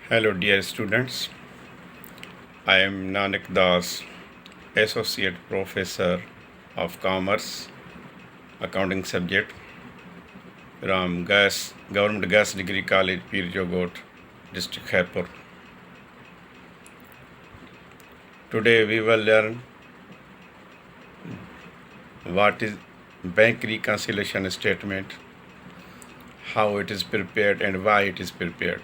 Hello, dear students. I am Nanak Das, Associate Professor of Commerce, Accounting Subject from Government Gas Degree College, Pir Jogot, District Khairpur. Today we will learn what is bank reconciliation statement, how it is prepared and why it is prepared.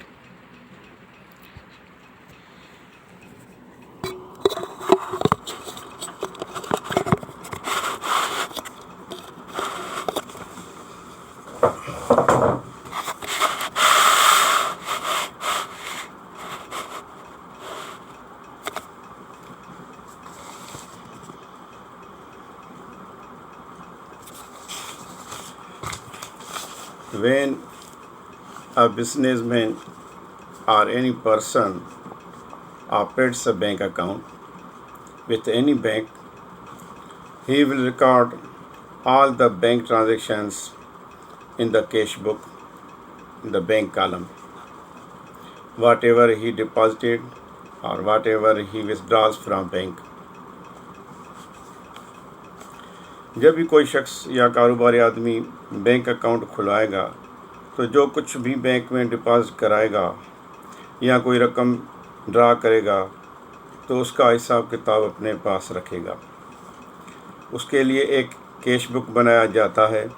When a businessman or any person operates a bank account with any bank, he will record all the bank transactions in the cash book, in the bank column. Whatever he deposited or whatever he withdraws from bank. जब भी कोई शख्स या कारोबारी आदमी bank account खुलवाएगा तो जो कुछ भी बैंक में डिपॉजिट कराएगा या कोई रकम ड्रा करेगा तो उसका हिसाब किताब अपने पास रखेगा। उसके लिए एक कैश बुक बनाया जाता है,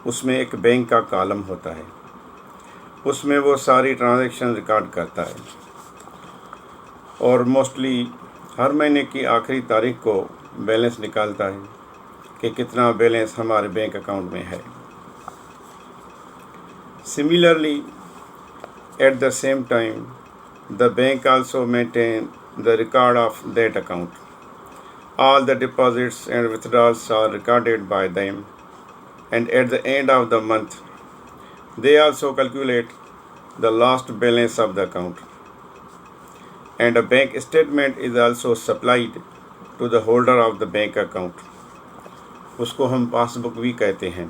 उसमें एक बैंक का कॉलम होता है, उसमें वो सारी ट्रांजैक्शन रिकॉर्ड करता है और मोस्टली हर महीने की आखिरी तारीख को बैलेंस निकालता है कि कितना बैलेंस हमारे बैंक अकाउंट में है। Similarly, at the same time, the bank also maintain the record of that account. All the deposits and withdrawals are recorded by them, and at the end of the month, they also calculate the last balance of the account. And a bank statement is also supplied to the holder of the bank account. उसको हम passbook भी कहते हैं।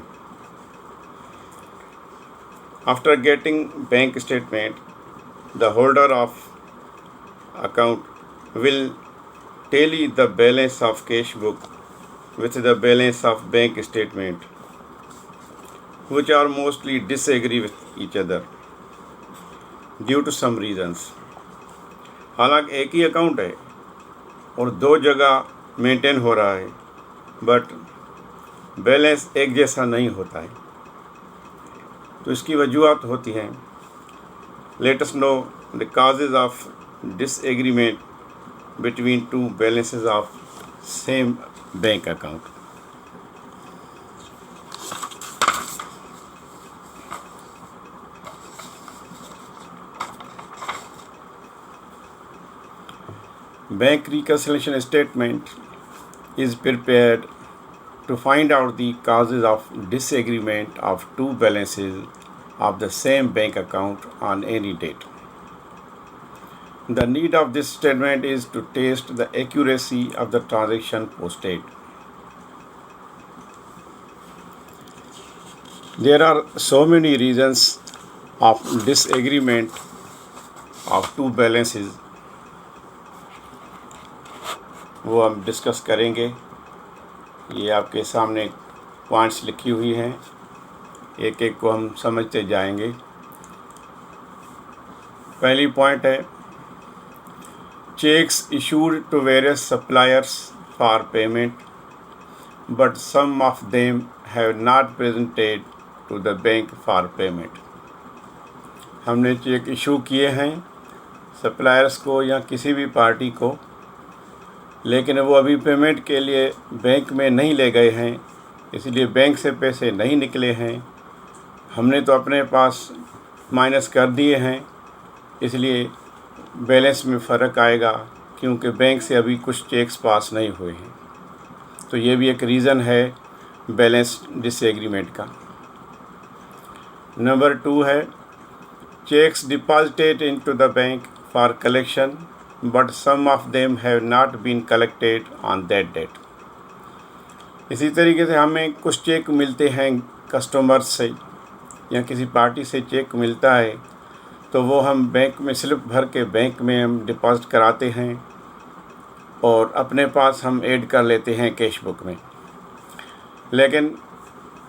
After getting bank statement, the holder of account will tally the balance of cash book with the balance of bank statement, which are mostly disagree with each other due to some reasons. हालांकि एक ही account है और दो जगह maintain हो रहा है, but balance एक जैसा नहीं होता है, तो इसकी वजूहत होती हैं। Let us know the causes of disagreement between two balances of same bank account. Bank reconciliation statement is prepared to find out the causes of disagreement of two balances of the same bank account on any date. The need of this statement is to test the accuracy of the transaction posted. There are so many reasons of disagreement of two balances, वो हम discuss करेंगे। ये आपके सामने points लिखी हुई हैं, एक एक को हम समझते जाएंगे। पहली पॉइंट है, cheques issued to various suppliers for payment but some of them have not presented to the bank for payment. हमने चेक इशू किए हैं सप्लायर्स को या किसी भी पार्टी को, लेकिन वो अभी पेमेंट के लिए बैंक में नहीं ले गए हैं, इसलिए बैंक से पैसे नहीं निकले हैं। हमने तो अपने पास माइनस कर दिए हैं, इसलिए बैलेंस में फ़र्क आएगा क्योंकि बैंक से अभी कुछ चेक्स पास नहीं हुए हैं। तो ये भी एक रीज़न है बैलेंस डिसएग्रीमेंट का। नंबर 2 है, checks deposited into the bank for collection but some of them have not been collected on that date. इसी तरीके से हमें कुछ चेक मिलते हैं कस्टमर से या किसी पार्टी से चेक मिलता है, तो वो हम बैंक में स्लिप भर के बैंक में हम डिपॉज़िट कराते हैं और अपने पास हम ऐड कर लेते हैं कैश बुक में। लेकिन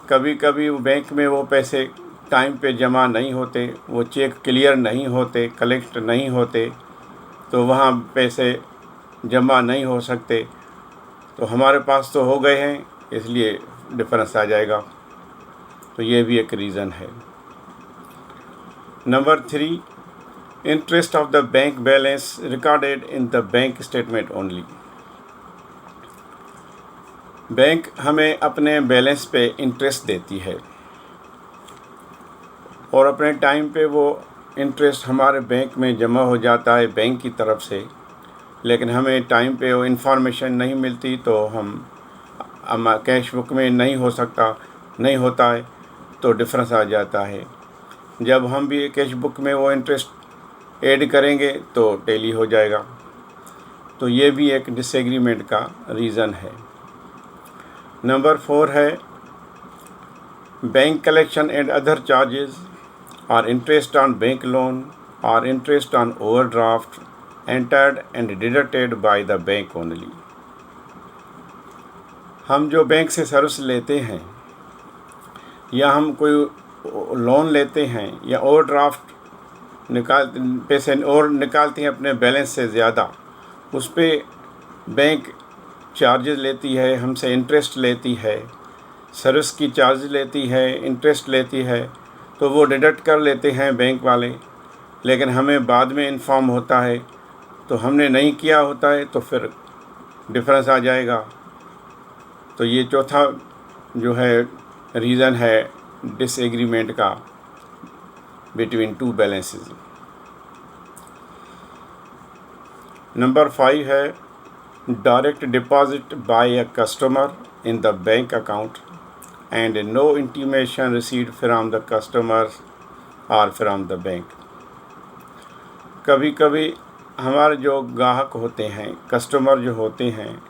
कभी कभी वो बैंक में वो पैसे टाइम पे जमा नहीं होते, वो चेक क्लियर नहीं होते, कलेक्ट नहीं होते, तो वहाँ पैसे जमा नहीं हो सकते। तो हमारे पास तो हो गए हैं, इसलिए डिफरेंस आ जाएगा। तो ये भी एक रीज़न है। Number 3, interest of the bank balance recorded in the bank statement only. Bank हमें अपने बैलेंस पे इंटरेस्ट देती है और अपने टाइम पे वो इंटरेस्ट हमारे बैंक में जमा हो जाता है बैंक की तरफ से, लेकिन हमें टाइम पे वो इन्फॉर्मेशन नहीं मिलती, तो हम कैश बुक में नहीं होता है, तो डिफरेंस आ जाता है। जब हम भी कैश बुक में वो इंटरेस्ट ऐड करेंगे तो टैली हो जाएगा। तो ये भी एक डिसएग्रीमेंट का रीज़न है। नंबर 4 है bank collection and other charges और इंटरेस्ट ऑन बैंक लोन और interest on overdraft entered and deducted by the bank only. हम जो बैंक से सर्विस लेते हैं या हम कोई लोन लेते हैं या ओवरड्राफ्ट पैसे और निकालते हैं अपने बैलेंस से ज़्यादा, उस पर बैंक चार्जेस लेती है, हमसे इंटरेस्ट लेती है, सर्विस की चार्ज लेती है, इंटरेस्ट लेती है, तो वो डिडक्ट कर लेते हैं बैंक वाले। लेकिन हमें बाद में इन्फॉर्म होता है, तो हमने नहीं किया होता है, तो फिर डिफरेंस आ जाएगा। तो ये चौथा जो है रीज़न है डिसएग्रीमेंट का बिटवीन टू बैलेंसेस। नंबर 5 है direct deposit by a customer in the bank account and no intimation received from the customers और फ्रॉम द बैंक। कभी कभी हमारे जो ग्राहक होते हैं, कस्टमर जो होते हैं,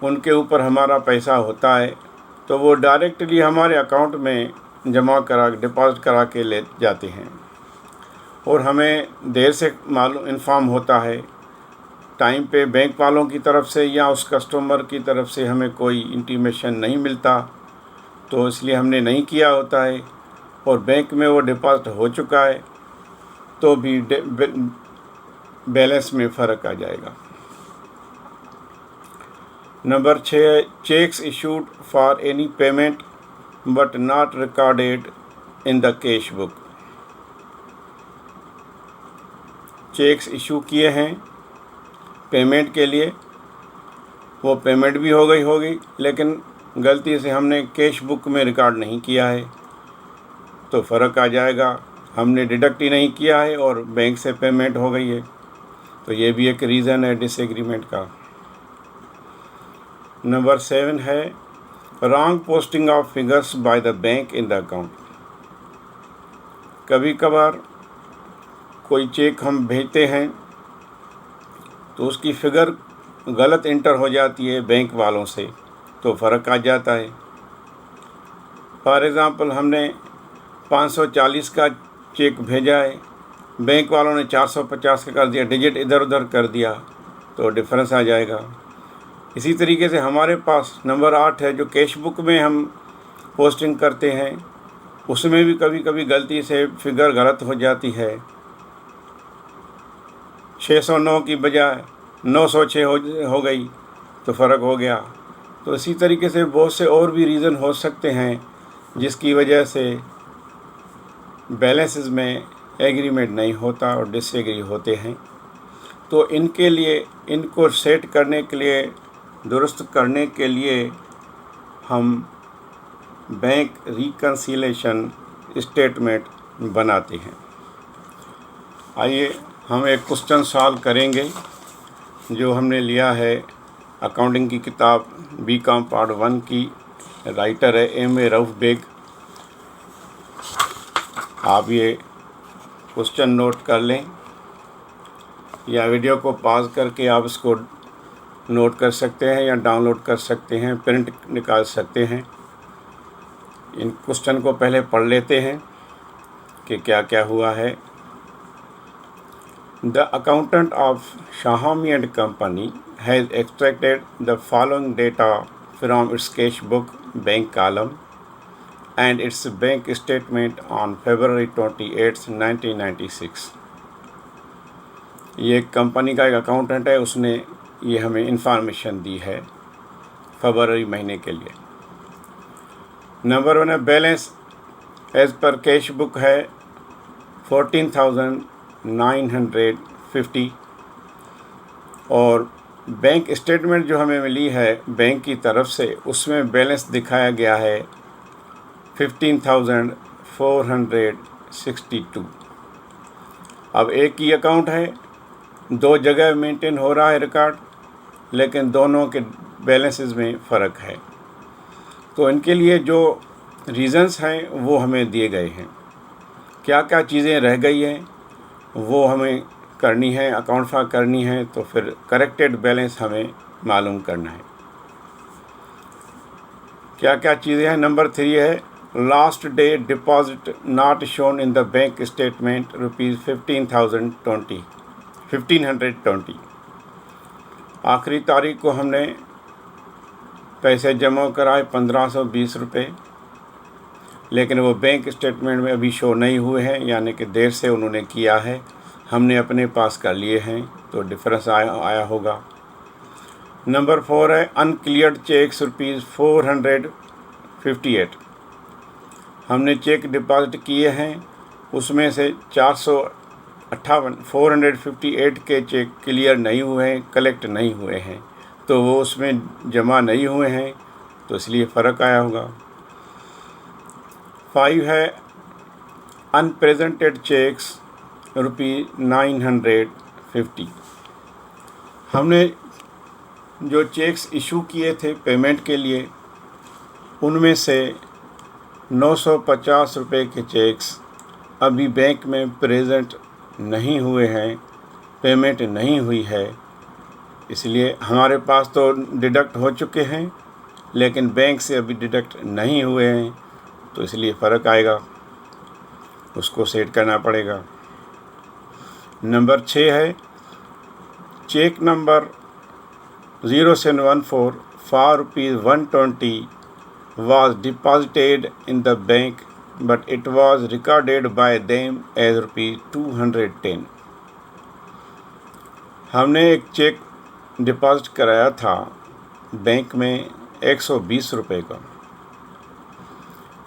उनके ऊपर हमारा पैसा होता है, तो वो डायरेक्टली हमारे अकाउंट में डिपॉजिट करा के ले जाते हैं और हमें देर से इन्फॉर्म होता है। टाइम पे बैंक वालों की तरफ से या उस कस्टमर की तरफ से हमें कोई इंटीमेशन नहीं मिलता, तो इसलिए हमने नहीं किया होता है और बैंक में वो डिपॉजिट हो चुका है, तो भी बैलेंस में फ़र्क आ जाएगा। Number 6, cheques issued for any payment but not recorded in the cash book. Cheques issue किए हैं पेमेंट के लिए, वो पेमेंट भी हो गई होगी, लेकिन गलती से हमने कैश बुक में रिकॉर्ड नहीं किया है, तो फ़र्क आ जाएगा। हमने डिडक्ट ही नहीं किया है और बैंक से पेमेंट हो गई है, तो ये भी एक रीज़न है डिसएग्रीमेंट का। नंबर 7 है wrong posting of figures by the bank in the account. कभी कभार कोई चेक हम भेजते हैं तो उसकी फ़िगर गलत इंटर हो जाती है बैंक वालों से, तो फ़र्क आ जाता है। फॉर एग्ज़ाम्पल, हमने 540 का चेक भेजा है, बैंक वालों ने 450 का कर दिया, डिजिट इधर उधर कर दिया, तो डिफरेंस आ जाएगा। इसी तरीके से हमारे पास नंबर 8 है जो कैश बुक में हम पोस्टिंग करते हैं, उसमें भी कभी कभी गलती से फिगर गलत हो जाती है। 609 की बजाय 906 हो गई, तो फ़र्क हो गया। तो इसी तरीके से बहुत से और भी रीज़न हो सकते हैं जिसकी वजह से बैलेंसेस में एग्रीमेंट नहीं होता और डिसएग्री होते हैं। तो इनके लिए, इनको सेट करने के लिए, दुरुस्त करने के लिए हम बैंक रिकन्सिलेशन स्टेटमेंट बनाते हैं। आइए हम एक क्वेश्चन सॉल्व करेंगे जो हमने लिया है अकाउंटिंग की किताब बीकॉम पार्ट 1 की। राइटर है M.A. रऊफ बेग। आप ये क्वेश्चन नोट कर लें या वीडियो को पॉज करके आप इसको नोट कर सकते हैं या डाउनलोड कर सकते हैं, प्रिंट निकाल सकते हैं। इन क्वेश्चन को पहले पढ़ लेते हैं कि क्या क्या हुआ है The accountant of Shahami and Company has extracted the following data from its cash book bank column and its bank statement on February 28, 1996. ये कंपनी का एक अकाउंटेंट है, उसने ये हमें इंफॉर्मेशन दी है फरवरी महीने के लिए। नंबर 1 है balance as per cash book है 14,950 और बैंक स्टेटमेंट जो हमें मिली है बैंक की तरफ से उसमें बैलेंस दिखाया गया है 15,462। अब एक ही अकाउंट है, दो जगह मेंटेन हो रहा है रिकॉर्ड, लेकिन दोनों के बैलेंसेस में फ़र्क है। तो इनके लिए जो रीज़न्स हैं वो हमें दिए गए हैं। क्या क्या चीज़ें रह गई हैं वो हमें करनी है, अकाउंट फॉर करनी है, तो फिर करेक्टेड बैलेंस हमें मालूम करना है। क्या क्या चीज़ें हैं? नंबर 3 है last day deposit not shown in the bank statement ₹1520। आखिरी तारीख को हमने पैसे जमा कराए 1520 रुपये, लेकिन वो बैंक स्टेटमेंट में अभी शो नहीं हुए हैं, यानी कि देर से उन्होंने किया है, हमने अपने पास कर लिए हैं, तो डिफरेंस आया होगा। नंबर 4 है अनक्लियर्ड चेक्स ₹458। हमने चेक डिपॉजिट किए हैं, उसमें से 458 के चेक क्लियर नहीं हुए हैं, कलेक्ट नहीं हुए हैं, तो वो उसमें जमा नहीं हुए हैं, तो इसलिए फ़र्क आया होगा। 5 है अनप्रेजेंटेड चेक्स ₹950। हमने जो चेक्स इशू किए थे पेमेंट के लिए, उनमें से 950 रुपये के चेक्स अभी बैंक में प्रेजेंट नहीं हुए हैं, पेमेंट नहीं हुई है, इसलिए हमारे पास तो डिडक्ट हो चुके हैं, लेकिन बैंक से अभी डिडक्ट नहीं हुए हैं, तो इसलिए फ़र्क आएगा, उसको सेट करना पड़ेगा। नंबर 6 है check number 0714 for ₹120 was deposited in the bank, but it was recorded by them as ₹210। हमने एक चेक डिपॉजिट कराया था बैंक में 120 रुपये का,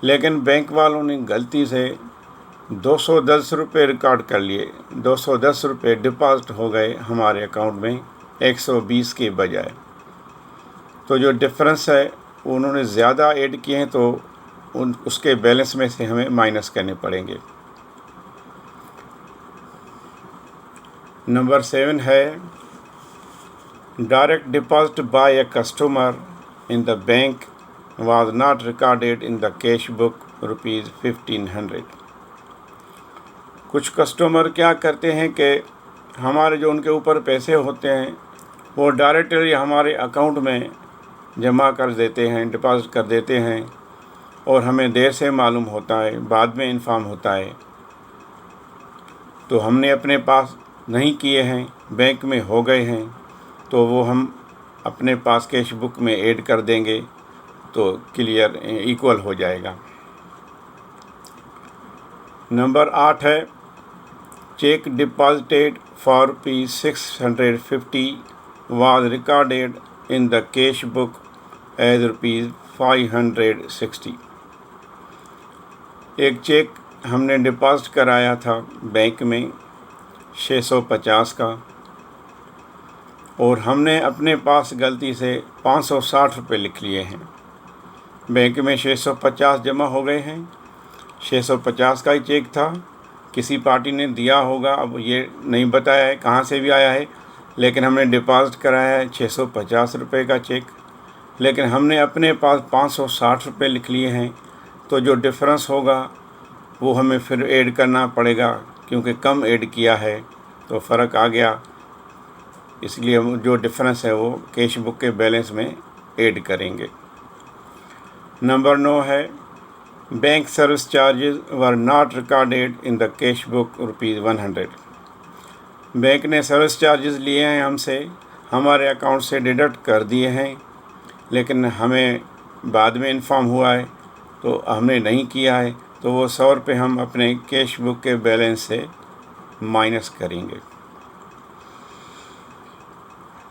लेकिन बैंक वालों ने गलती से 210 रुपये रिकॉर्ड कर लिए। 210 रुपये डिपॉजिट हो गए हमारे अकाउंट में 120 के बजाय, तो जो डिफरेंस है उन्होंने ज़्यादा ऐड किए हैं, तो उसके बैलेंस में से हमें माइनस करने पड़ेंगे। नंबर 7 है direct deposit by a customer in the bank was not recorded in the cash book ₹1500। कुछ कस्टमर क्या करते हैं कि हमारे जो उनके ऊपर पैसे होते हैं वो डायरेक्टली हमारे अकाउंट में जमा कर देते हैं, डिपॉजिट कर देते हैं, और हमें देर से मालूम होता है, बाद में इन्फॉर्म होता है। तो हमने अपने पास नहीं किए हैं, बैंक में हो गए हैं, तो वो हम अपने पास कैश बुक में ऐड कर देंगे, तो क्लियर इक्वल हो जाएगा। नंबर 8 है check deposited for ₹650 was recorded in the cash book as ₹560। एक चेक हमने डिपॉजिट कराया था बैंक में 650 का, और हमने अपने पास गलती से 560 रुपये लिख लिए हैं। बैंक में 650 जमा हो गए हैं, 650 का ही चेक था, किसी पार्टी ने दिया होगा, अब ये नहीं बताया है कहाँ से भी आया है, लेकिन हमने डिपॉजिट कराया है 650 रुपये का चेक, लेकिन हमने अपने पास 560 रुपये लिख लिए हैं, तो जो डिफरेंस होगा वो हमें फिर ऐड करना पड़ेगा, क्योंकि कम ऐड किया है तो फ़र्क आ गया, इसलिए हम जो डिफरेंस है वो कैश बुक के बैलेंस में ऐड करेंगे। नंबर 9 है bank service charges were not recorded in the cash book ₹100। Bank ने सर्विस चार्जेस लिए हैं हमसे, हमारे अकाउंट से डिडक्ट कर दिए हैं, लेकिन हमें बाद में इन्फॉर्म हुआ है तो हमने नहीं किया है, तो वो 100 रुपये हम अपने कैश बुक के बैलेंस से माइनस करेंगे।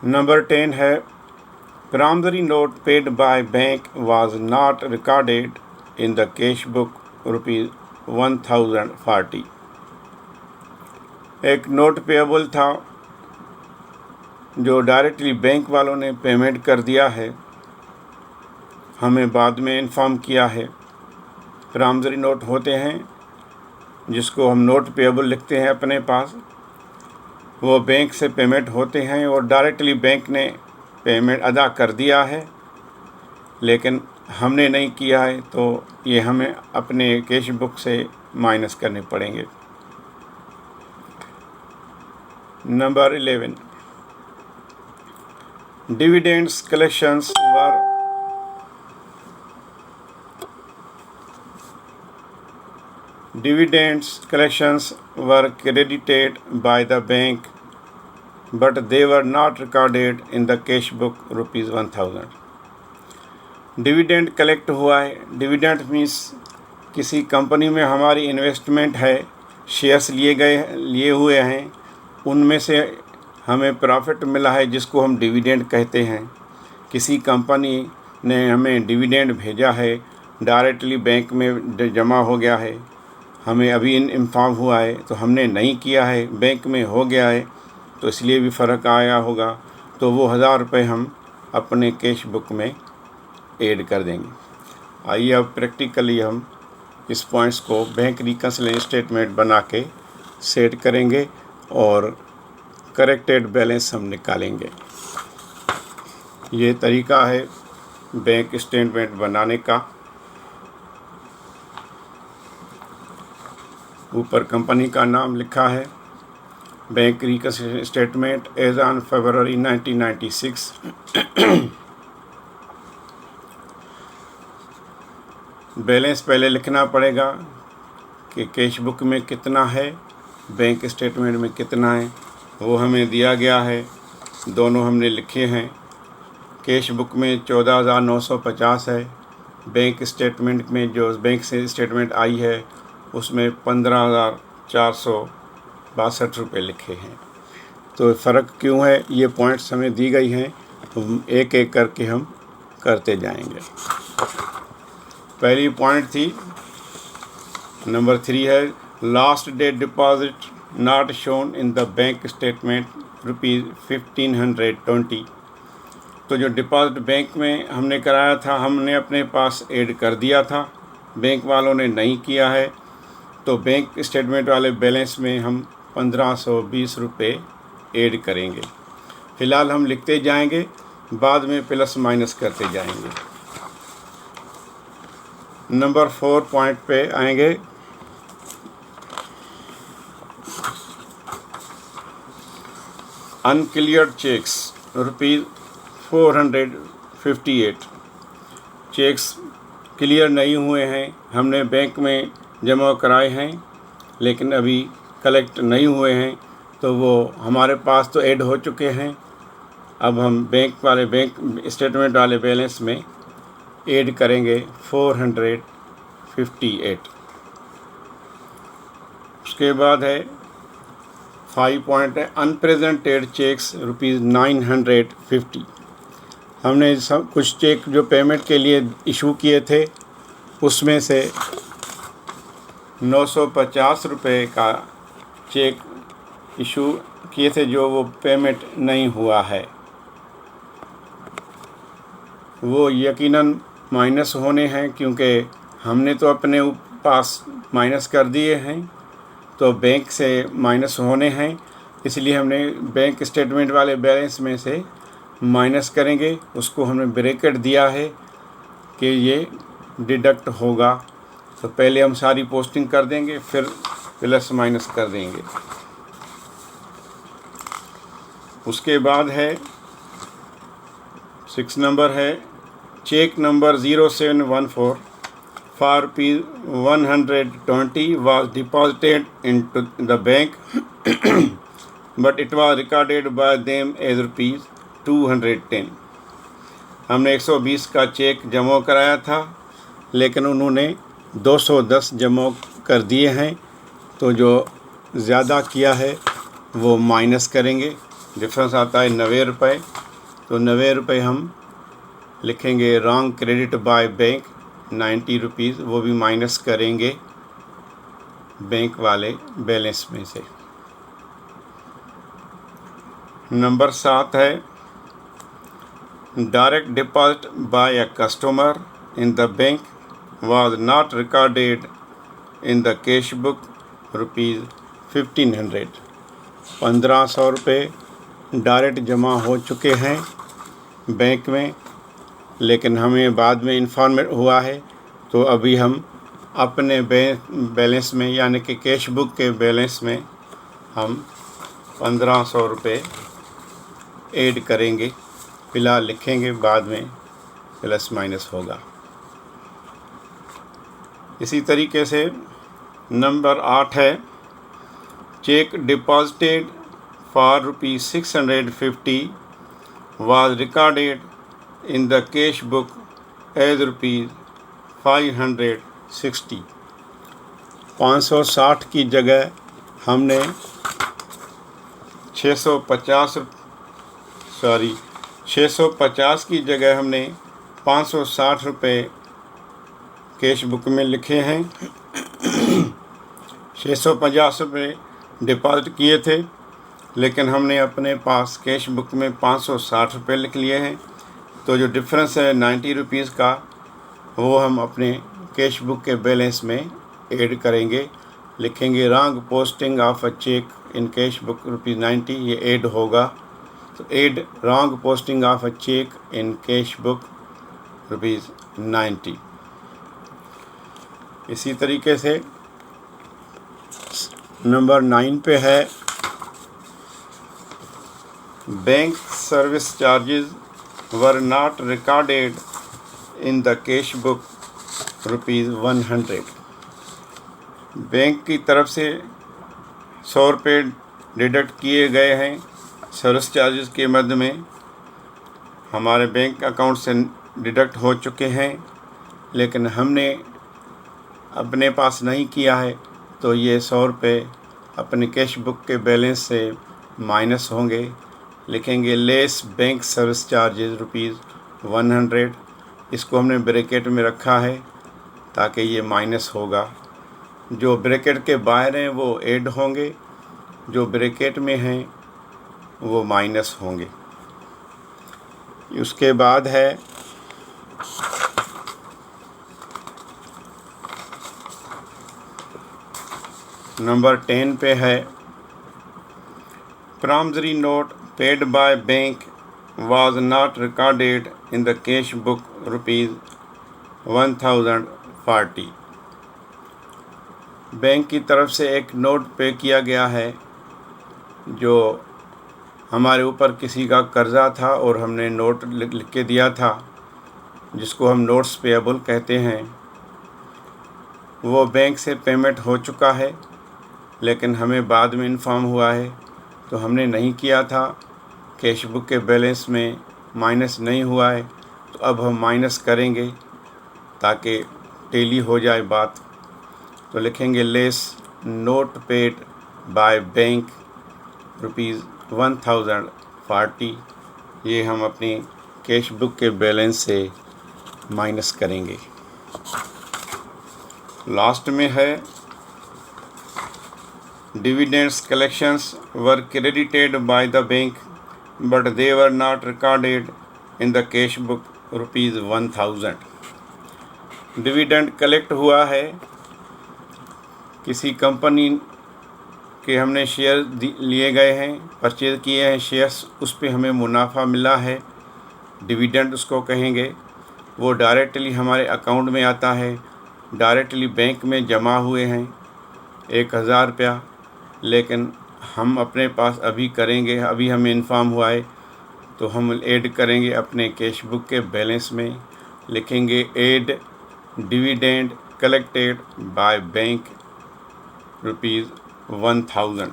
नंबर 10 है promissory note paid by bank was not recorded in the cash book ₹1040। एक नोट पेएबल था जो डायरेक्टली बैंक वालों ने पेमेंट कर दिया है, हमें बाद में इन्फॉर्म किया है। प्रॉमिसरी नोट होते हैं जिसको हम नोट पेएबल लिखते हैं अपने पास, वो बैंक से पेमेंट होते हैं और डायरेक्टली बैंक ने पेमेंट अदा कर दिया है, लेकिन हमने नहीं किया है, तो ये हमें अपने कैश बुक से माइनस करने पड़ेंगे। Number 11 dividends collections were credited by the bank but they were not recorded in the cash book ₹1000। Dividend collect हुआ है। डिविडेंड मीन्स किसी कंपनी में हमारी इन्वेस्टमेंट है, शेयर्स लिए हुए हैं, उनमें से हमें प्रॉफिट मिला है जिसको हम डिविडेंड कहते हैं। किसी कंपनी ने हमें डिविडेंड भेजा है, डायरेक्टली बैंक में जमा हो गया है, हमें अभी इन्फॉर्म हुआ है तो हमने नहीं किया है, बैंक में हो गया है तो इसलिए भी फ़र्क आया होगा, तो वो 1000 रुपये हम अपने कैश बुक में ऐड कर देंगे। आइए अब प्रैक्टिकली हम इस पॉइंट्स को बैंक रिकन्सिलिएशन स्टेटमेंट बना के सेट करेंगे और करेक्टेड बैलेंस हम निकालेंगे। ये तरीका है बैंक स्टेटमेंट बनाने का। ऊपर कंपनी का नाम लिखा है, bank reconciliation statement as on February 1996। Balance पहले लिखना पड़ेगा कि कैश बुक में कितना है, बैंक स्टेटमेंट में कितना है, वो हमें दिया गया है, दोनों हमने लिखे हैं। कैश बुक में 14,950 है, बैंक स्टेटमेंट में जो बैंक से स्टेटमेंट आई है उसमें 15,462 रुपये लिखे हैं। तो फ़र्क क्यों है, ये पॉइंट्स हमें दी गई हैं, तो एक एक करके हम करते जाएंगे। पहली पॉइंट थी नंबर 3 है last date deposit not shown in the bank statement ₹1520। तो जो डिपॉजिट बैंक में हमने कराया था, हमने अपने पास ऐड कर दिया था, बैंक वालों ने नहीं किया है, तो बैंक स्टेटमेंट वाले बैलेंस में हम 1520 रुपये ऐड करेंगे। फ़िलहाल हम लिखते जाएंगे, बाद में प्लस माइनस करते जाएंगे। नंबर 4 पॉइंट पे आएंगे। अनक्लियर्ड चेक्स ₹458। चेक्स क्लियर नहीं हुए हैं, हमने बैंक में जमा कराए हैं लेकिन अभी कलेक्ट नहीं हुए हैं, तो वो हमारे पास तो ऐड हो चुके हैं। अब हम बैंक स्टेटमेंट वाले बैलेंस में ऐड करेंगे 458। उसके बाद है 5 पॉइंट है अनप्रेजेंटेड चेक्स ₹950। हमने सब कुछ चेक जो पेमेंट के लिए इशू किए थे उसमें से 950 रुपये का चेक इशू किए थे जो वो पेमेंट नहीं हुआ है, वो यकीनन माइनस होने हैं, क्योंकि हमने तो अपने पास माइनस कर दिए हैं, तो बैंक से माइनस होने हैं, इसलिए हमने बैंक स्टेटमेंट वाले बैलेंस में से माइनस करेंगे। उसको हमने ब्रैकेट दिया है कि ये डिडक्ट होगा, तो पहले हम सारी पोस्टिंग कर देंगे, फिर प्लस माइनस कर देंगे। उसके बाद है 6 नंबर है check number 0714 for ₹120 was deposited into the bank but it was recorded by them as rupees 210. हमने 120 का चेक जमा कराया था, लेकिन उन्होंने 210 जमा कर दिए हैं। तो जो ज़्यादा किया है वो माइनस करेंगे। डिफरेंस आता है 90 रुपये। तो 90 रुपये हम लिखेंगे wrong credit by bank 90 rupees, वो भी माइनस करेंगे बैंक वाले बैलेंस में से। नंबर 7 है direct deposit by a customer in the bank was not recorded in the cash book rupees 1500. 1500 रुपये डायरेक्ट जमा हो चुके हैं बैंक में, लेकिन हमें बाद में इन्फॉर्मेट हुआ है। तो अभी हम अपने बैलेंस में यानी कि कैश बुक के बैलेंस में हम 1500 रुपये ऐड करेंगे। फ़िलहाल लिखेंगे, बाद में प्लस माइनस होगा। इसी तरीके से नंबर 8 है check deposited for ₹650 was recorded in the cash book as ₹560. 560 की जगह हमने 650 की जगह हमने 560 रुपये कैश बुक में लिखे हैं। 650 रुपये डिपॉजिट किए थे, लेकिन हमने अपने पास कैश बुक में 560 रुपये लिख लिए हैं। तो जो डिफरेंस है 90 रुपीज़ का, वो हम अपने कैश बुक के बैलेंस में ऐड करेंगे। लिखेंगे wrong posting of a cheque in cash book ₹90, ये ऐड होगा। तो add wrong posting of a cheque in cash book ₹90। इसी तरीके से नंबर 9 पे है bank service charges were not recorded in the cash book ₹100। Bank की तरफ से 100 रुपये डिडक्ट किए गए हैं सर्विस चार्जेस के मध्य में, हमारे बैंक अकाउंट से डिडक्ट हो चुके हैं, लेकिन हमने अपने पास नहीं किया है। तो ये 100 रुपये अपने कैश बुक के बैलेंस से माइनस होंगे। लिखेंगे लेस बैंक सर्विस चार्जेस ₹100। इसको हमने ब्रैकेट में रखा है ताकि ये माइनस होगा। जो ब्रैकेट के बाहर हैं वो ऐड होंगे, जो ब्रैकेट में हैं वो माइनस होंगे। उसके बाद है नंबर 10 पे है promissory note paid by bank was not recorded in the cash book ₹1040. Bank की तरफ से एक नोट पे किया गया है जो हमारे ऊपर किसी का कर्ज़ा था और हमने नोट लिख के दिया था, जिसको हम नोट्स पेएबल कहते हैं। वो बैंक से पेमेंट हो चुका है, लेकिन हमें बाद में इन्फॉर्म हुआ है तो हमने नहीं किया था। कैश बुक के बैलेंस में माइनस नहीं हुआ है, तो अब हम माइनस करेंगे ताकि टेली हो जाए बात। तो लिखेंगे less note paid by bank ₹1040, ये हम अपनी कैश बुक के बैलेंस से माइनस करेंगे। लास्ट में है dividends collections were credited by the bank but they were not recorded in the cash book ₹1000. Dividend collect हुआ है, किसी कंपनी के हमने शेयर लिए गए हैं, परचेज किए हैं शेयर्स, उस पे हमें मुनाफा मिला है, डिविडेंड उसको कहेंगे। वो डायरेक्टली हमारे अकाउंट में आता है, डायरेक्टली बैंक में जमा हुए हैं 1000 रुपया, लेकिन हम अपने पास अभी करेंगे, अभी हमें इन्फॉर्म हुआ है तो हम ऐड करेंगे अपने कैश बुक के बैलेंस में। लिखेंगे add dividend collected by bank ₹1000।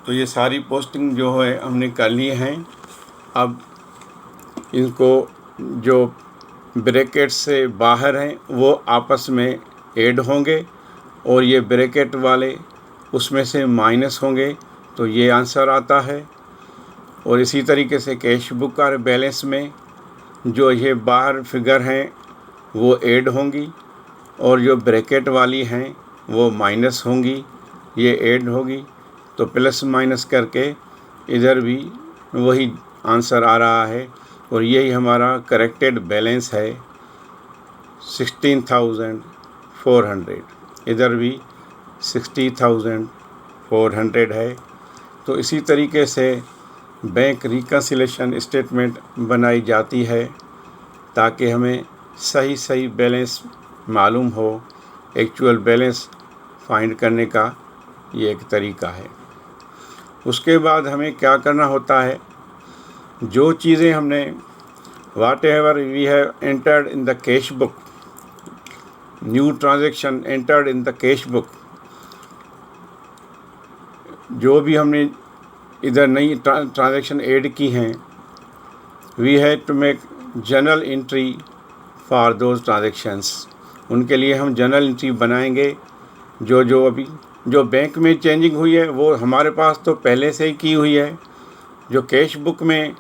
तो ये सारी पोस्टिंग जो है हमने कर ली हैं। अब इनको जो ब्रैकेट से बाहर हैं वो आपस में ऐड होंगे और ये ब्रैकेट वाले उसमें से माइनस होंगे, तो ये आंसर आता है। और इसी तरीके से कैश बुक का बैलेंस में जो ये बाहर फिगर हैं वो ऐड होंगी और जो ब्रैकेट वाली हैं वो माइनस होंगी, ये ऐड होगी, तो प्लस माइनस करके इधर भी वही आंसर आ रहा है और यही हमारा करेक्टेड बैलेंस है 16,400। इधर भी 60,400 है। तो इसी तरीके से बैंक रिकन्सिलेशन स्टेटमेंट बनाई जाती है ताकि हमें सही बैलेंस मालूम हो। एक्चुअल बैलेंस फाइंड करने का ये एक तरीका है। उसके बाद हमें क्या करना होता है, जो चीज़ें हमने whatever we have entered in the cash book, new transaction entered in the cash book, जो भी हमने इधर नई ट्रांजैक्शन ऐड की हैं, we had to make journal entry for those transactions। उनके लिए हम जर्नल एंट्री बनाएंगे। जो अभी जो बैंक में चेंजिंग हुई है वो हमारे पास तो पहले से ही की हुई है। जो कैश बुक में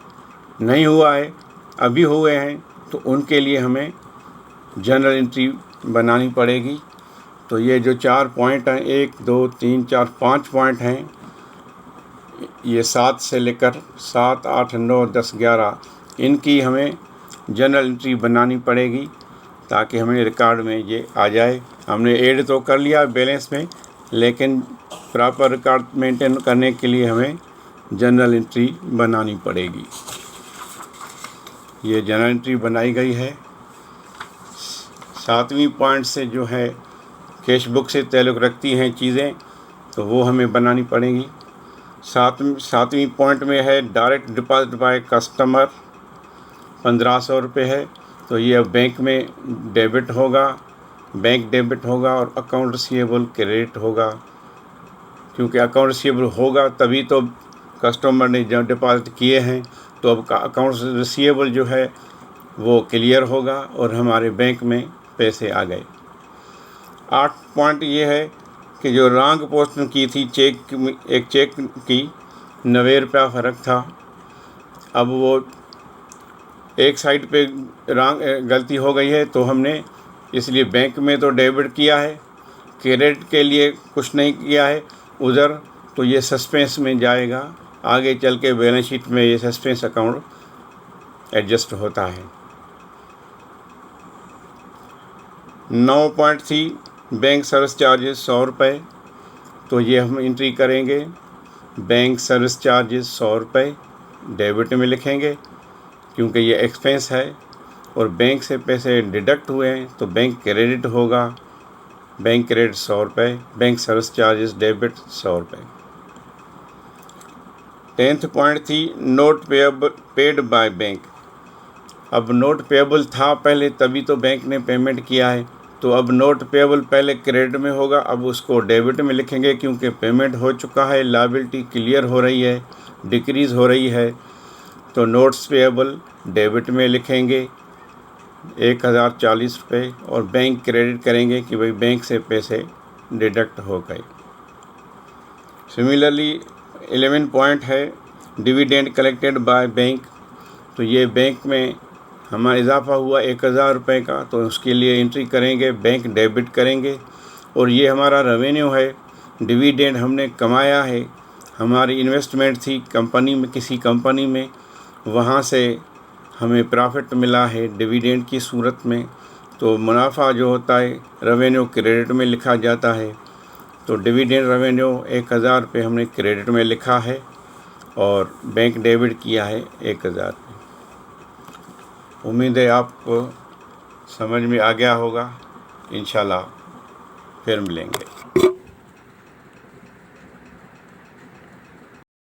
नहीं हुआ है, अभी हुए हैं, तो उनके लिए हमें जर्नल एंट्री बनानी पड़ेगी। तो ये जो 4 पॉइंट हैं, 1 2 3 4 5 पॉइंट हैं, ये 7 से लेकर 7 8 9 10 11 इनकी हमें जर्नल एंट्री बनानी पड़ेगी ताकि हमें रिकॉर्ड में ये आ जाए। हमने ऐड तो कर लिया बैलेंस में, लेकिन प्रॉपर रिकॉर्ड मेंटेन करने के लिए हमें जर्नल एंट्री बनानी पड़ेगी। ये जर्नल एंट्री बनाई गई है। 7वीं पॉइंट से जो है कैश बुक से ताल्लुक़ रखती हैं चीज़ें, तो वो हमें बनानी पड़ेंगी। 7वीं पॉइंट में है डायरेक्ट डिपॉजिट बाय कस्टमर, 1500 रुपये है। तो ये अब बैंक में डेबिट होगा, बैंक डेबिट होगा और अकाउंट रिसीवेबल क्रेडिट होगा, क्योंकि अकाउंट रिसीवेबल होगा तभी तो कस्टमर ने जब डिपॉजिट किए हैं, तो अब अकाउंट रिसीवेबल जो है वो क्लियर होगा और हमारे बैंक में पैसे आ गए। 8 पॉइंट ये है कि जो रॉन्ग पोस्टिंग की थी एक चेक की 90 रुपया फ़र्क था, अब वो एक साइड पे गलती हो गई है, तो हमने इसलिए बैंक में तो डेबिट किया है, क्रेडिट के लिए कुछ नहीं किया है उधर, तो ये सस्पेंस में जाएगा। आगे चल के बैलेंस शीट में ये सस्पेंस अकाउंट एडजस्ट होता है। 9 पॉइंट थी बैंक सर्विस चार्जेस 100 रुपये, तो ये हम एंट्री करेंगे। बैंक सर्विस चार्जेस 100 रुपये डेबिट में लिखेंगे क्योंकि ये एक्सपेंस है और बैंक से पैसे डिडक्ट हुए हैं, तो बैंक क्रेडिट होगा। बैंक क्रेडिट 100 रुपये, बैंक सर्विस चार्जेस डेबिट 100 रुपये। 10th पॉइंट थी नोट पेड बाय बैंक। अब नोट पेबल था पहले, तभी तो बैंक ने पेमेंट किया है, तो अब नोट पेबल पहले क्रेडिट में होगा, अब उसको डेबिट में लिखेंगे क्योंकि पेमेंट हो चुका है, लायबिलिटी क्लियर हो रही है, डिक्रीज़ हो रही है। तो नोट्स पेबल डेबिट में लिखेंगे 1040 रुपये और बैंक क्रेडिट करेंगे कि भाई बैंक से पैसे डिडक्ट हो गए। सिमिलरली 11 पॉइंट है डिविडेंड कलेक्टेड बाय बैंक। तो ये बैंक में हमारा इजाफा हुआ 1000 रुपये का, तो उसके लिए एंट्री करेंगे, बैंक डेबिट करेंगे। और ये हमारा रेवेन्यू है, डिविडेंड हमने कमाया है, हमारी इन्वेस्टमेंट थी कंपनी में, किसी कंपनी में, वहाँ से हमें प्रॉफिट मिला है डिविडेंड की सूरत में। तो मुनाफा जो होता है रेवेन्यू क्रेडिट में लिखा जाता है। तो डिविडेंड रेवेन्यू 1000 रुपये हमने क्रेडिट में लिखा है और बैंक डेबिट किया है 1000। उम्मीद है आपको समझ में आ गया होगा। इंशाल्लाह फिर मिलेंगे।